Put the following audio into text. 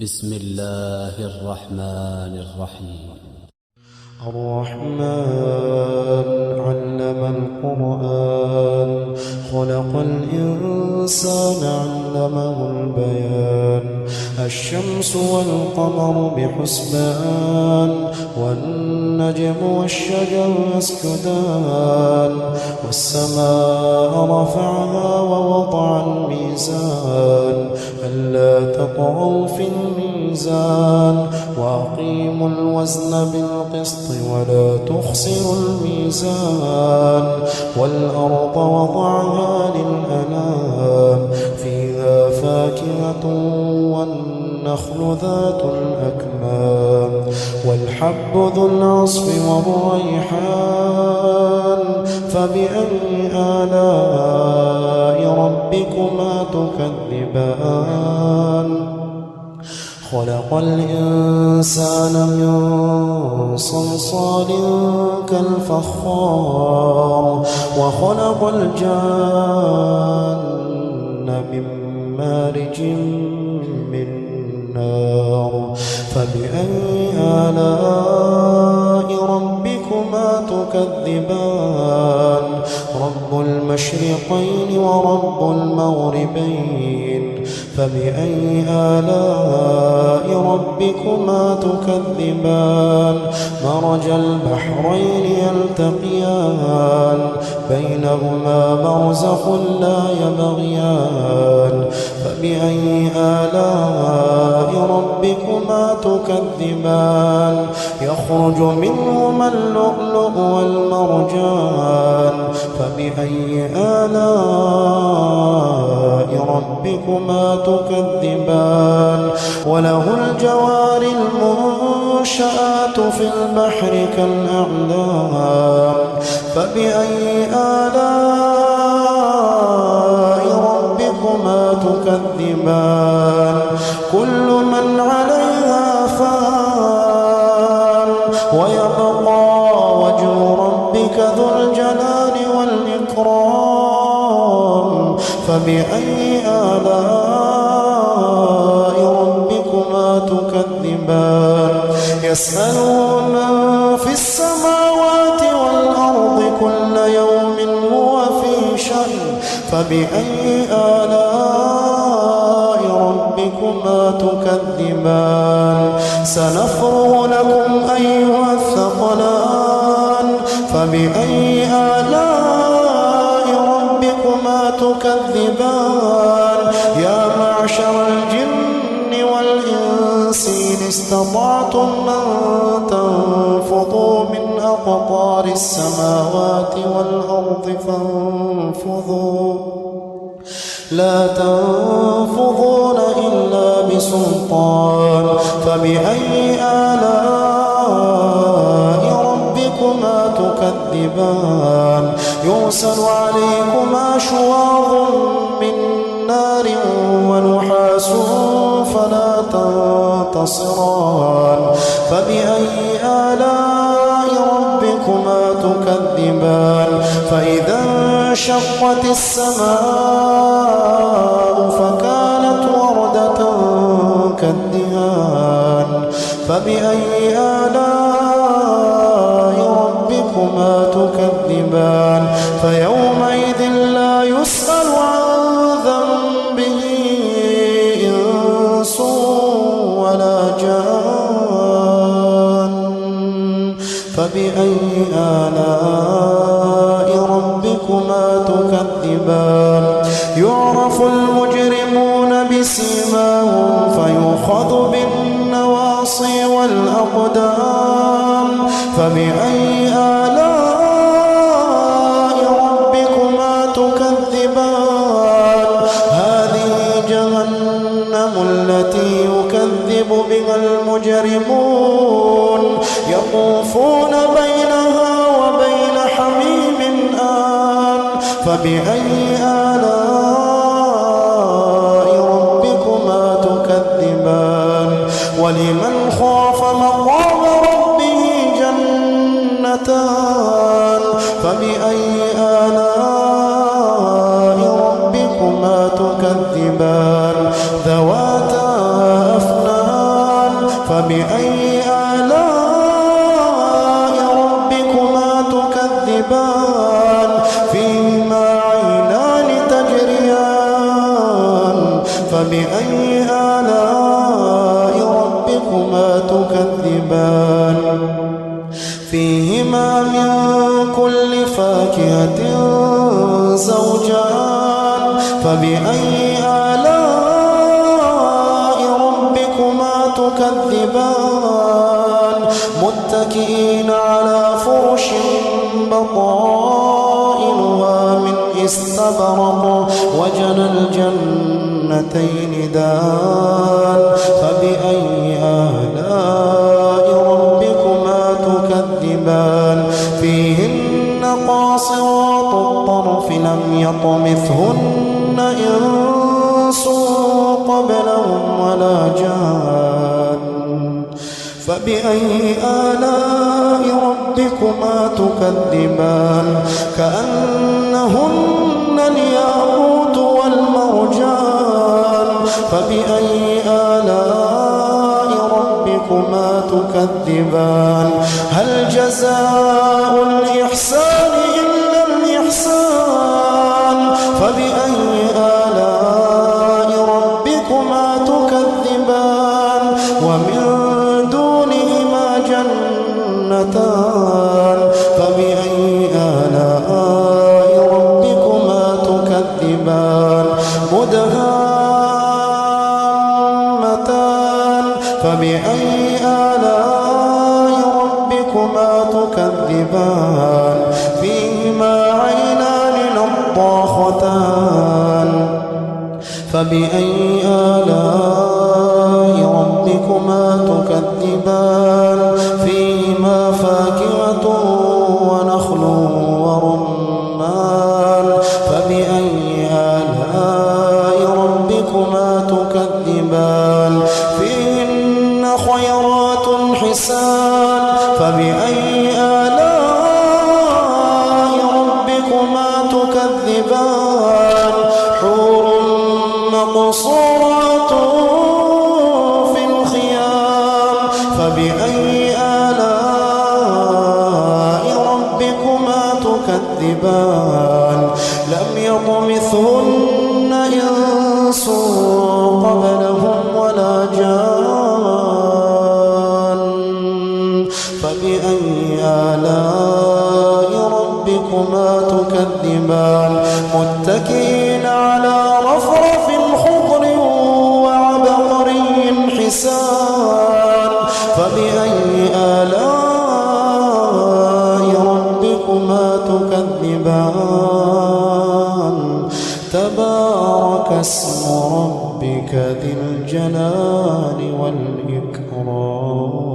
بسم الله الرحمن الرحيم. الرحمن علم القرآن خلق الإنسان علمه البيان الشمس والقمر بحسبان والنجم والشجر يسجدان والسماء رفعها ووضع الميزان ألا تطغوا في الميزان وأقيموا الوزن بالقسط ولا تخسروا الميزان والأرض وضعها للأنام فيها فاكهة والنخل ذات الأكمام والحب ذو العصف والريحان فبأي آلاء ربكما تكذبان خلق الإنسان من صلصال كالفخار وخلق الجان من مارج من نار فبأي آلاء ربكما تكذبان رب المشرقين ورب المغربين فبأي آلاء ربكما تكذبان مرج البحرين يلتقيان بينهما برزخ لا يبغيان فبأي آلاء ربكما تكذبان يخرج منهما اللؤلؤ والمرجان فبأي آلاء ربكما تكذبان وله الجوار المنشآت في البحر كالأعلام فبأي آلاء ربكما تكذبان كل من عليها فان ويبقى وجه ربك ذو الجلال والإكرام فبأي آلاء ربكما تكذبان يسأله من في السماوات والأرض كل يوم هو في شأن فبأي آلاء ربكما تكذبان سنفرغ لكم أيها الثقلان فبأي آلاء ربكما تكذبان يا معشر الجن والإنس إن استطعتم أن تنفضوا من أقطار السماوات والأرض فانفضوا لا تنفضون إلا بسلطان فبأي آلاء ربكما تكذبان يرسل عليكما شواظ من نار ونحاس فلا تنتصران فبأي آلاء ربكما تكذبان فإذا انشقت السماء فكانت وردة كالدهان فبأي آلاء ربكما تكذبان فيومئذ لا يسأل عن ذنبه إنس ولا جان فبأي آلاء ربكما تكذبان يعرف المجرمون بسيماهم فيؤخذ بالنواصي والأقدام فبأي آلاء ربكما تكذبان هذه جهنم التي يكذب بها المجرمون يطوفون بينها وبين حميم آن فبأي آلاء ربكما تكذبان ولمن خاف مقام ربه جنتان فبأي آلاء ربكما تكذبان ذواتا أفنان فبأي آلاء ربكما تكذبان فيهما عينان تجريان فبأي آلاء ربكما تكذبان فيهما من كل فاكهة زوجان فبأي آلاء ربكما تكذبان متكئين على فرش بطائنها من استبرق وجنى الجنتين دان فبأي آلاء ربكما تكذبان فيهن قاصرات الطرف لم يطمثهن إنس قبلهم ولا جان فبأي آلاء ربكما تكذبان كأنهن الياقوت والمرجان فبأي آلاء ربكما تكذبان هل جزاء الإحسان إلا الإحسان فبأي آلاء ربكما تكذبان ومن دونهما جنتان فبأي آلاء ربكما تكذبان مدهامتان فبأي آلاء ربكما تكذبان فيهما عينان نضاختان فبأي آلاء ربكما تكذبان فيهما فاكهة ونخل ورمان فبأي آلاء ربكما تكذبان فيهن خيرات حسان فبأي آلاء ربكما تكذبان حور مقصورات في الخيام فبأي آلاء ربكما تكذبان لم يطمثهن إنس قبلهم ولا جان فبأي آلاء ربكما تكذبان متكئين على رفرف خضر وعبقري حسان فبأي آلاء ربكما تكذبان تبارك اسم ربك ذي الجلال والإكرام